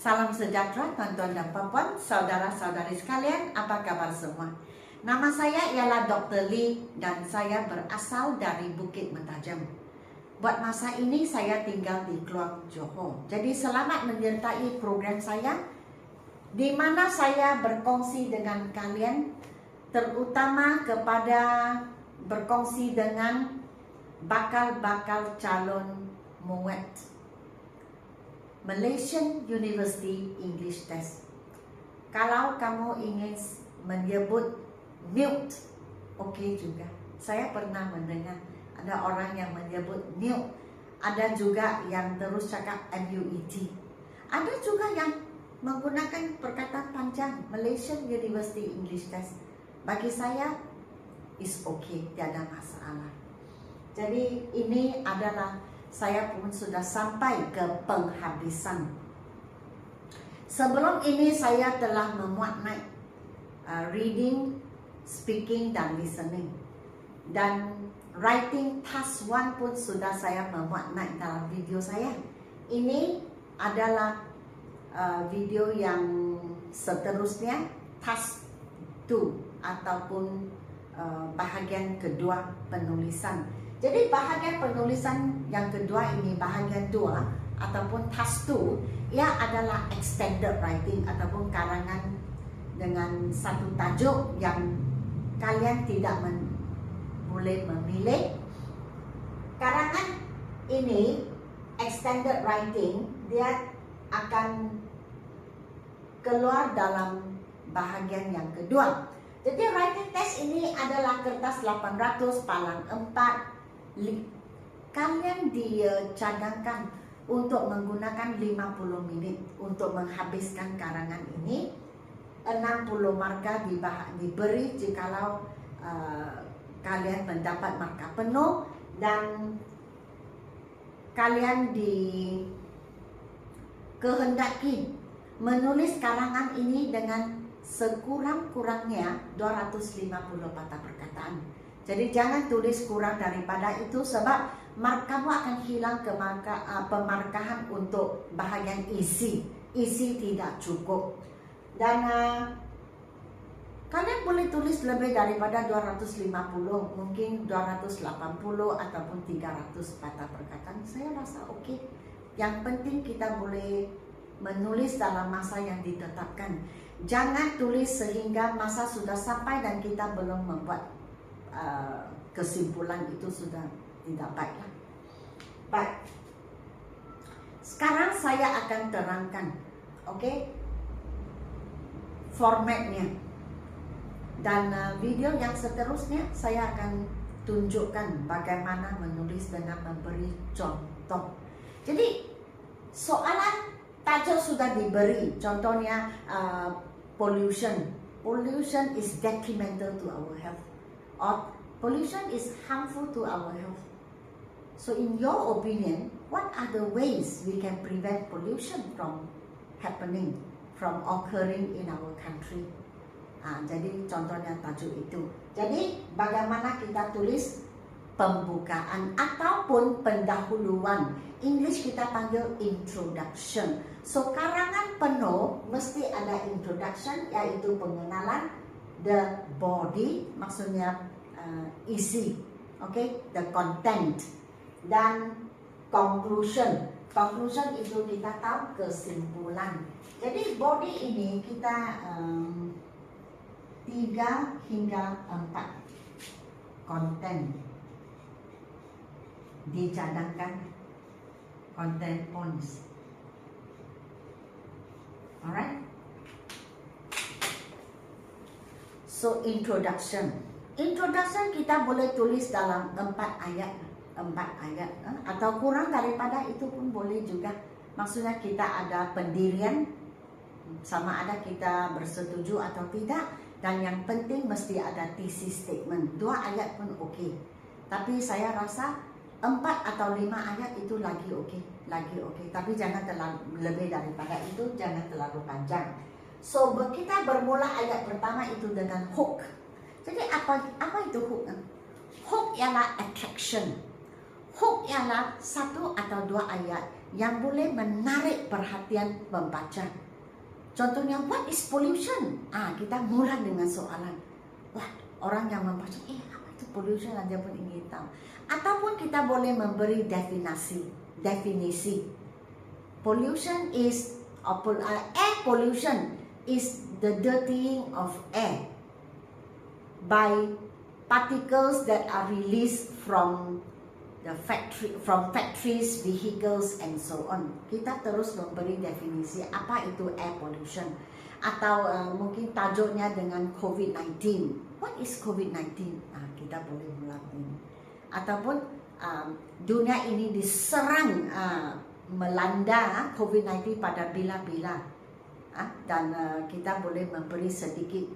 Salam sejahtera tuan-tuan dan puan-puan, saudara-saudari sekalian, apa kabar semua? Nama saya ialah Dr. Lee dan saya berasal dari Bukit Mentajam. Buat masa ini saya tinggal di Kluang Johor. Jadi selamat menyertai program saya di mana saya berkongsi dengan kalian, terutama kepada berkongsi dengan bakal-bakal calon muat Malaysian University English Test. Kalau kamu ingin menyebut MUT, okey juga. Saya pernah mendengar ada orang yang menyebut MUT. Ada juga yang terus cakap MUET. Ada juga yang menggunakan perkataan panjang Malaysian University English Test. Bagi saya, is okay, tiada masalah. Jadi ini adalah saya pun sudah sampai ke penghabisan. Sebelum ini saya telah memuat naik reading, speaking dan listening. Dan writing task 1 pun sudah saya memuat naik dalam video saya. Ini adalah video yang seterusnya, task 2 ataupun bahagian kedua penulisan. Jadi bahagian penulisan yang kedua ini, bahagian 2 ataupun task 2, ia adalah extended writing ataupun karangan dengan satu tajuk yang kalian tidak boleh memilih. Karangan ini, extended writing, dia akan keluar dalam bahagian yang kedua. Jadi writing test ini adalah kertas 800 palang 4. Kalian dicadangkan untuk menggunakan 50 minit untuk menghabiskan karangan ini. 60 markah diberi jikalau kalian mendapat markah penuh, dan kalian dikehendaki menulis karangan ini dengan sekurang-kurangnya 250 patah perkataan. Jadi jangan tulis kurang daripada itu sebab kamu akan hilang pemarkahan untuk bahagian isi. Isi tidak cukup. Dan kalian boleh tulis lebih daripada 250, mungkin 280 ataupun 300 patah perkataan. Saya rasa okey. Yang penting kita boleh menulis dalam masa yang ditetapkan. Jangan tulis sehingga masa sudah sampai dan kita belum membuat kesimpulan, itu sudah tidak baiklah. Baik. Sekarang saya akan terangkan, okey, formatnya. Dan video yang seterusnya saya akan tunjukkan bagaimana menulis dengan memberi contoh. Jadi soalan tajuk sudah diberi, contohnya pollution. Pollution is detrimental to our health. Or pollution is harmful to our health. So in your opinion, what are the ways we can prevent pollution from happening, from occurring in our country? Jadi contohnya tajuk itu. Jadi bagaimana kita tulis pembukaan ataupun pendahuluan. English kita panggil introduction. So karangan penuh mesti ada introduction, iaitu pengenalan, the body, maksudnya isi, okay, the content, dan conclusion. Conclusion itu kita tahu kesimpulan. Jadi body ini kita 3 hingga 4 konten dicadangkan, content points. Alright. So introduction. Introduction kita boleh tulis dalam 4 ayat, atau kurang daripada itu pun boleh juga. Maksudnya kita ada pendirian, sama ada kita bersetuju atau tidak, dan yang penting mesti ada thesis statement. 2 ayat pun okey. Tapi saya rasa 4 atau 5 ayat itu lagi okey, Tapi jangan terlalu lebih daripada itu, jangan terlalu panjang. So kita bermula ayat pertama itu dengan hook. Jadi apa itu hook? Hook ialah attraction. Hook ialah 1 atau 2 ayat yang boleh menarik perhatian pembaca. Contohnya, what is pollution? Kita mula dengan soalan. Wah, orang yang membaca, apa itu pollution? Dia pun ingin tahu. Ataupun kita boleh memberi definisi. Pollution is air pollution is the dirtying of air by particles that are released from factories, vehicles, and so on. Kita terus memberi definisi apa itu air pollution. Atau mungkin tajuknya dengan COVID-19. What is COVID-19? Kita boleh melakukan ini. Ataupun dunia ini diserang, melanda COVID-19 pada bila-bila. Dan kita boleh memberi sedikit,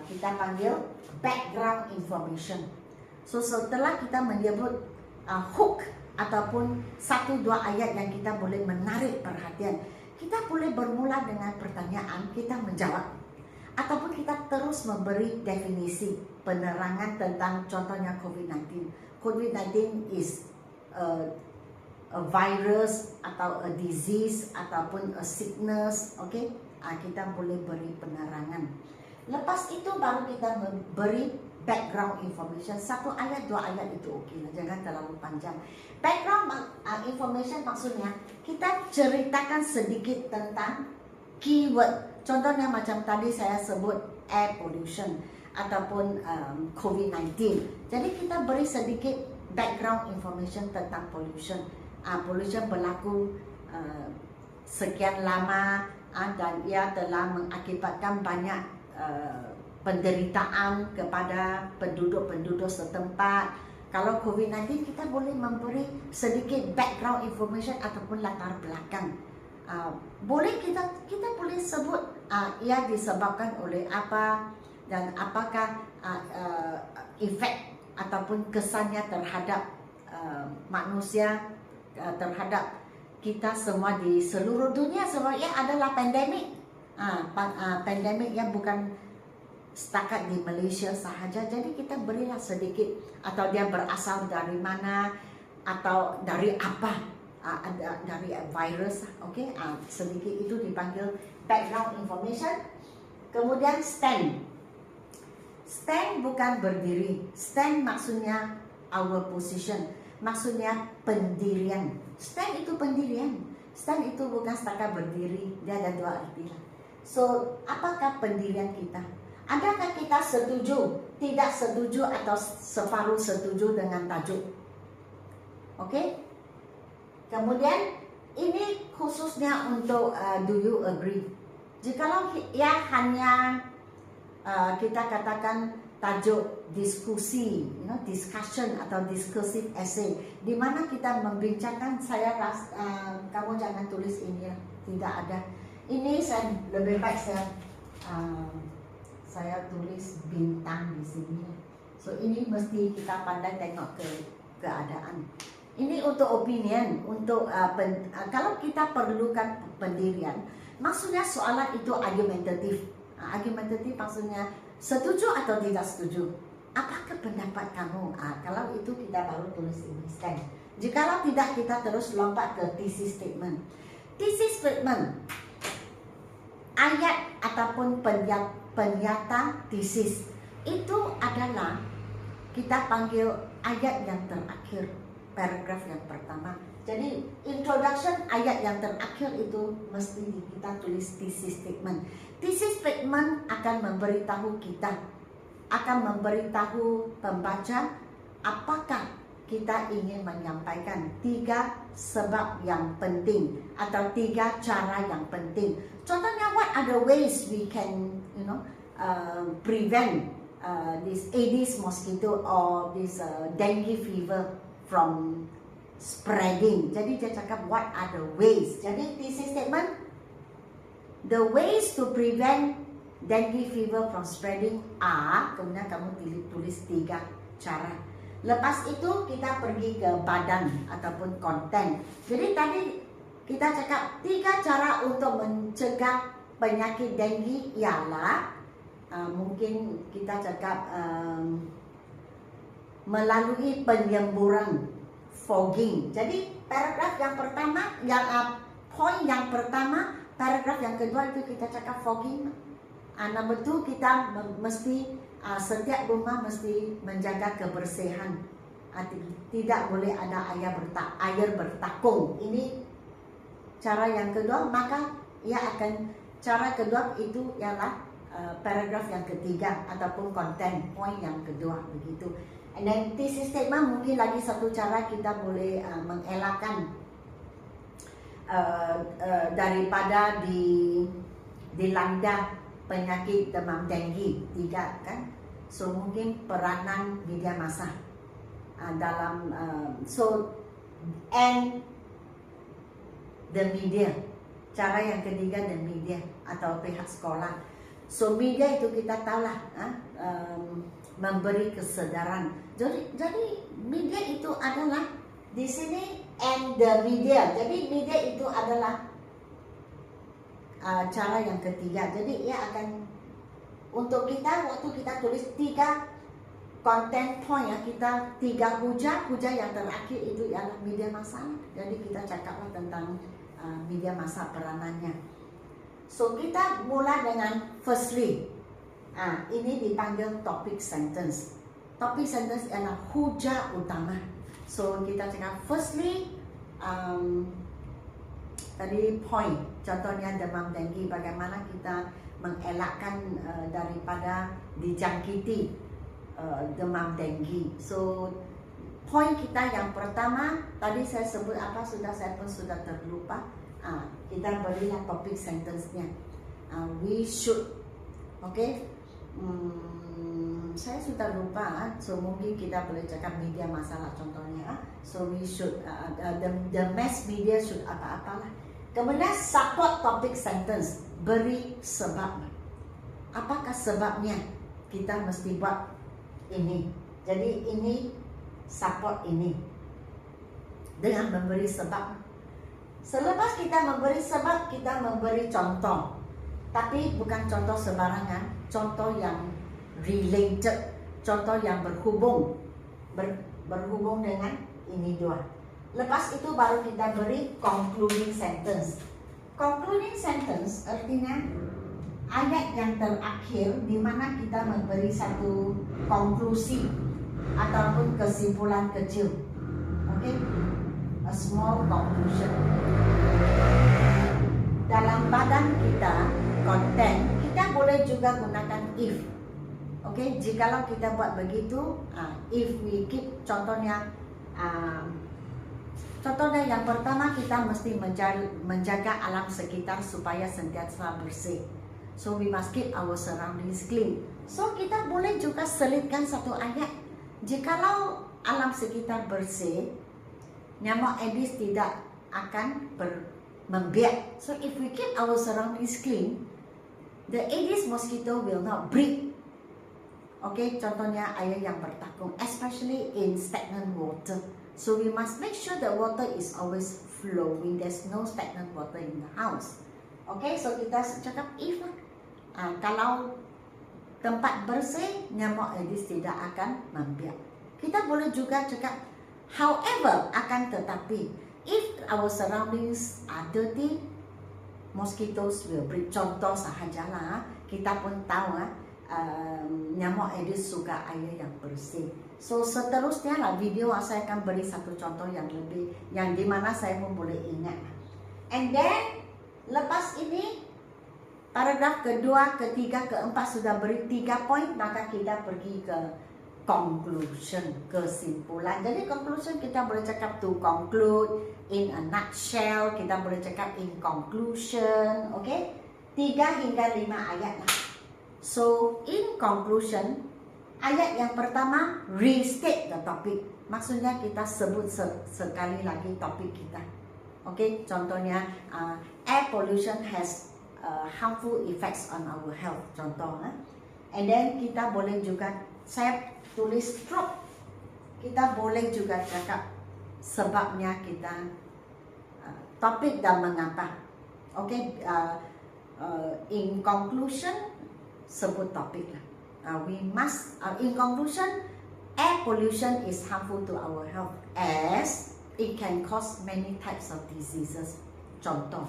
kita panggil background information. So setelah kita menyebut hook ataupun 1-2 ayat yang kita boleh menarik perhatian, kita boleh bermula dengan pertanyaan, kita menjawab, ataupun kita terus memberi definisi penerangan tentang contohnya COVID-19. COVID-19 is a virus atau a disease ataupun a sickness, okay? Kita boleh beri penerangan. Lepas itu baru kita memberi background information. 1 ayat, 2 ayat itu okey lah, jangan terlalu panjang. Background information maksudnya kita ceritakan sedikit tentang keyword. Contohnya macam tadi saya sebut air pollution ataupun COVID-19. Jadi kita beri sedikit background information tentang pollution. Pollution berlaku sekian lama dan ia telah mengakibatkan banyak penderitaan kepada penduduk-penduduk setempat. Kalau COVID-19 kita boleh memberi sedikit background information ataupun latar belakang. Boleh kita boleh sebut ia disebabkan oleh apa dan apakah efek ataupun kesannya terhadap manusia, terhadap kita semua di seluruh dunia. Sebab ia adalah pandemik. Pandemik yang bukan setakat di Malaysia sahaja. Jadi kita berilah sedikit, atau dia berasal dari mana atau dari apa, dari virus, okey. Sedikit itu dipanggil background information. Kemudian stand bukan berdiri. Stand maksudnya our position, maksudnya pendirian. Stand itu pendirian. Stand itu bukan setakat berdiri, dia ada 2 arti. So, apakah pendirian kita? Adakah kita setuju, tidak setuju, atau separuh setuju dengan tajuk? Okey? Kemudian ini khususnya untuk do you agree? Jikalau ia hanya kita katakan tajuk diskusi, discussion atau discursive essay, di mana kita membincangkan, kamu jangan tulis ini, tidak ada. Ini saya lebih baik saya tulis bintang di sini. So ini mesti kita pandai tengok ke keadaan. Ini untuk opinion, untuk kalau kita perlukan pendirian, maksudnya soalan itu argumentatif. Argumentatif maksudnya setuju atau tidak setuju. Apakah pendapat kamu? Kalau itu kita baru tulis ini stand. Jikalau tidak, kita terus lompat ke thesis statement. Thesis statement, ayat ataupun penyata thesis itu adalah kita panggil ayat yang terakhir, paragraf yang pertama. Jadi introduction, ayat yang terakhir itu mesti kita tulis thesis statement. Thesis statement akan memberitahu kita, akan memberitahu pembaca apakah kita ingin menyampaikan 3 sebab yang penting atau 3 cara yang penting. Contohnya, what are the ways we can prevent this Aedes mosquito or this dengue fever from spreading. Jadi dia cakap what are the ways. Jadi thesis statement, the ways to prevent dengue fever from spreading are, kemudian kamu tulis 3 cara. Lepas itu kita pergi ke badan ataupun konten. Jadi tadi kita cakap 3 cara untuk mencegah penyakit dengue ialah mungkin kita cakap melalui penyemburan fogging. Jadi paragraf yang pertama, poin yang pertama, paragraf yang kedua itu kita cakap fogging. Nomor 2 kita mesti setiap rumah mesti menjaga kebersihan. Tidak boleh ada air bertakung. Ini cara yang kedua. Maka cara kedua itu ialah paragraf yang ketiga ataupun konten poin yang kedua begitu. And then thesis statement mungkin lagi satu cara kita boleh mengelakkan daripada dilanda penyakit demam denggi 3 kan. So mungkin peranan media massa dalam and the media. Cara yang ketiga the media atau pihak sekolah. So media itu kita tahulah memberi kesedaran. Jadi media itu adalah di sini and the media. Jadi media itu adalah cara yang ketiga. Jadi ia akan untuk kita waktu kita tulis 3 konten point ya, kita 3 hujah yang terakhir itu ialah media massa. Jadi kita cakaplah tentang media massa peranannya. So kita mula dengan firstly. Ini dipanggil topic sentence. Topic sentence ialah hujah utama. So kita cakap firstly, tadi point. Contohnya demam denggi, bagaimana kita mengelakkan daripada dijangkiti demam denggi. So poin kita yang pertama tadi saya sebut apa saya pun sudah terlupa. Kita berilah topik sentence-nya. We should, okay? Saya sudah lupa. So mungkin kita boleh cakap media masalah contohnya. So we should the mass media should apa-apalah. Kemudian support topik sentence, beri sebab. Apakah sebabnya kita mesti buat ini? Jadi ini support ini dengan memberi sebab. Selepas kita memberi sebab, kita memberi contoh. Tapi bukan contoh sembarangan, contoh yang related, contoh yang berhubung dengan ini 2. Lepas itu baru kita beri concluding sentence. Concluding sentence artinya ayat yang terakhir di mana kita memberi satu konklusi ataupun kesimpulan kecil. Okay? A small conclusion. Dalam badan kita, konten, kita boleh juga gunakan if. Okay? Jikalau kita buat begitu, if we keep, contohnya yang pertama kita mesti menjaga alam sekitar supaya sentiasa bersih. So we must keep our surroundings clean. So kita boleh juga selitkan satu ayat. Jikalau alam sekitar bersih, nyamuk Aedes tidak akan membiak. So if we keep our surroundings clean, the Aedes mosquito will not breed. Okay, contohnya air yang bertakung, especially in stagnant water. So we must make sure the water is always flowing. There's no stagnant water in the house. Okay, so kita cakap if lah. Kalau tempat bersih, nyamuk Aedes tidak akan membiak. Kita boleh juga cakap however, akan tetapi, if our surroundings are dirty, mosquitoes will breed. Contoh sahajalah, kita pun tahu nyamuk Aedes suka air yang bersih. So seterusnya lah video saya akan beri satu contoh yang lebih, yang dimana saya pun boleh ingat. And then lepas ini paragraf kedua, ketiga, keempat sudah beri 3 poin, maka kita pergi ke conclusion, kesimpulan. Jadi conclusion kita boleh cakap to conclude, in a nutshell, kita boleh cakap in conclusion, okay? 3 hingga 5 ayat lah. So in conclusion, ayat yang pertama restate the topic. Maksudnya kita sebut sekali lagi topik kita. Okay, contohnya air pollution has harmful effects on our health. Contoh, and then kita boleh juga, saya tulis stroke. Kita boleh juga cakap sebabnya kita, topik dan mengapa. Okay, in conclusion sebut topik lah. We must, in conclusion, air pollution is harmful to our health as it can cause many types of diseases. Contoh.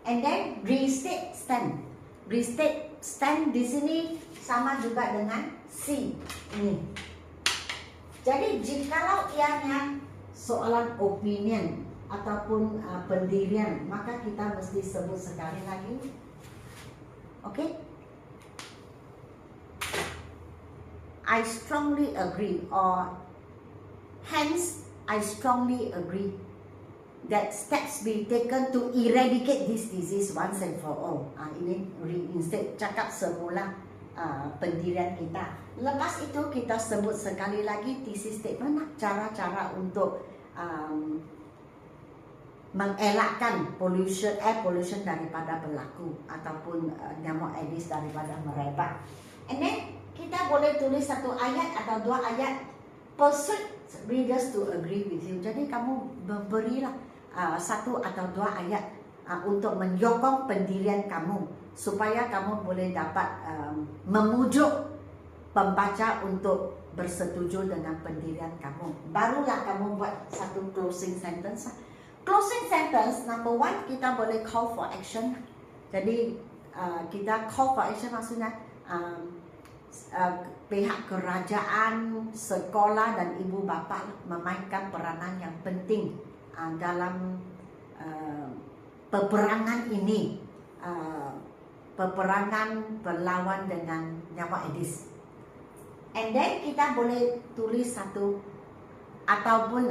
And then restate stand. Restate stand di sini sama juga dengan C ini. Jadi jikalau ianya soalan opinion ataupun pendirian, maka kita mesti sebut sekali lagi. Okay? I strongly agree, or hence I strongly agree that steps be taken to eradicate this disease once and for all. Ini instead cakap semula pendirian kita. Lepas itu kita sebut sekali lagi thesis statement, cara-cara untuk mengelakkan pollution, air pollution daripada berlaku ataupun nyamuk Aedes daripada merebak. And then kita boleh tulis satu ayat atau dua ayat, persuade readers to agree with you. Jadi kamu berilah satu atau dua ayat untuk menyokong pendirian kamu supaya kamu boleh dapat memujuk pembaca untuk bersetuju dengan pendirian kamu. Barulah kamu buat satu closing sentence. Closing sentence number one, kita boleh call for action. Jadi kita call for action maksudnya pihak kerajaan, sekolah dan ibu bapa memainkan peranan yang penting dalam peperangan ini, peperangan berlawan dengan nyamuk Aedes. And then kita boleh tulis satu ataupun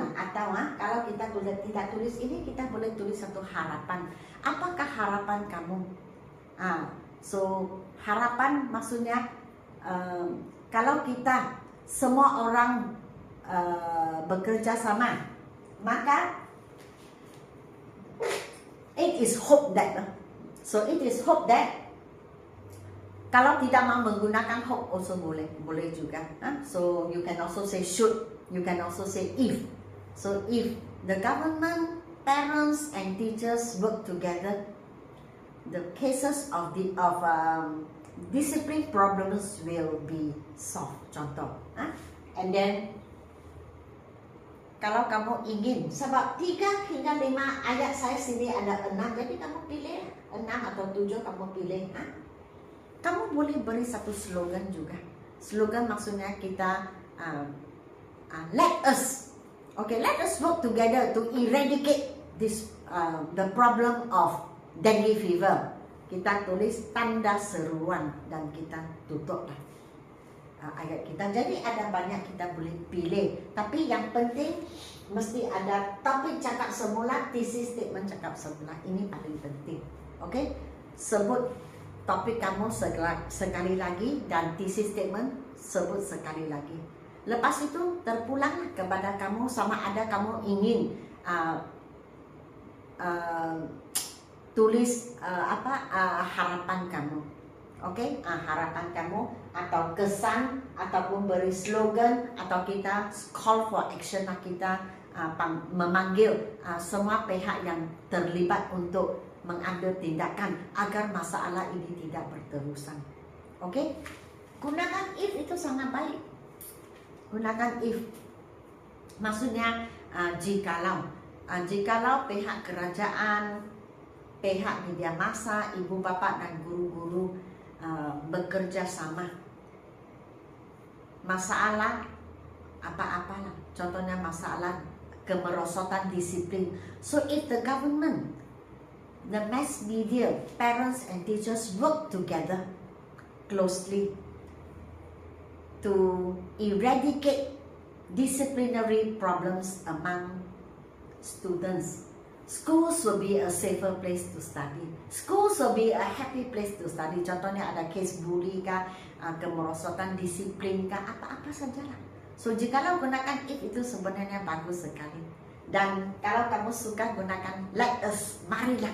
kalau kita tidak tulis ini, kita boleh tulis satu harapan. Apakah harapan kamu? So harapan maksudnya kalau kita semua orang bekerja sama, maka it is hope that kalau tidak mau menggunakan hope also boleh juga. So you can also say should, you can also say if. So if the government, parents and teachers work together, the cases of discipline problems will be solved. Contoh. And then kalau kamu ingin, sebab 3 hingga 5 ayat saya sini ada 6, jadi kamu pilih 6 atau 7 kamu pilih. Kamu boleh beri satu slogan juga. Slogan maksudnya kita let us work together to eradicate this the problem of dengue fever. Kita tulis tanda seruan dan kita tutup ayat kita. Jadi ada banyak kita boleh pilih, tapi yang penting mesti ada topik cakap semula, thesis statement cakap semula. Ini paling penting. Okay? Sebut topik kamu sekali lagi dan thesis statement sebut sekali lagi. Lepas itu terpulanglah kepada kamu, sama ada kamu ingin tulis harapan kamu. Okay? Harapan kamu atau kesan ataupun beri slogan, atau kita call for action, kita memanggil semua pihak yang terlibat untuk mengambil tindakan agar masalah ini tidak berterusan. Okay? Gunakan if, itu sangat baik. Gunakan if. Maksudnya jikalau pihak kerajaan, pihak media massa, ibu bapa dan guru-guru bekerja sama, masalah apa-apalah, contohnya masalah kemerosotan disiplin. So if the government, the mass media, parents and teachers work together closely to eradicate disciplinary problems among students, schools will be a safer place to study. Schools will be a happy place to study. Contohnya ada case bully kah, kemerosotan disiplin kah, apa-apa sajalah. So jikalau gunakan if itu sebenarnya bagus sekali. Dan kalau kamu suka gunakan let us, marilah.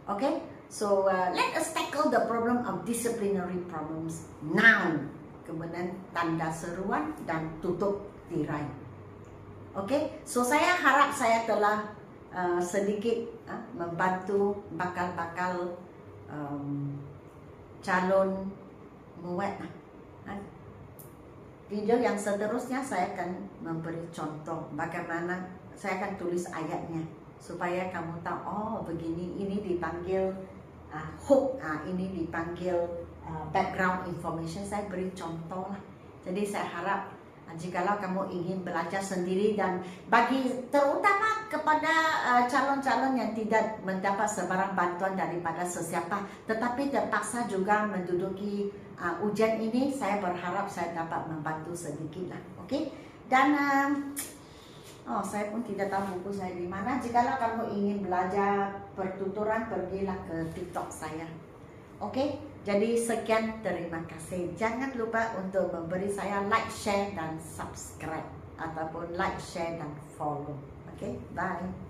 Okay? So let us tackle the problem of disciplinary problems now. Kemudian tanda seruan dan tutup tirai. Okay? So saya harap saya telah sedikit membantu bakal-bakal calon muat. Video yang seterusnya saya akan memberi contoh bagaimana saya akan tulis ayatnya supaya kamu tahu, oh begini, ini dipanggil hook, ini dipanggil background information. Saya beri contoh lah. Jadi saya harap jikalau kamu ingin belajar sendiri, dan bagi terutama kepada calon-calon yang tidak mendapat sebarang bantuan daripada sesiapa tetapi terpaksa juga menduduki ujian ini, saya berharap saya dapat membantu sedikit lah. Oke? Dan saya pun tidak tahu buku saya di mana. Jikalau kamu ingin belajar pertuturan, pergilah ke TikTok saya. Oke? Jadi sekian, terima kasih. Jangan lupa untuk memberi saya like, share, dan subscribe, ataupun like, share, dan follow. Oke? Bye.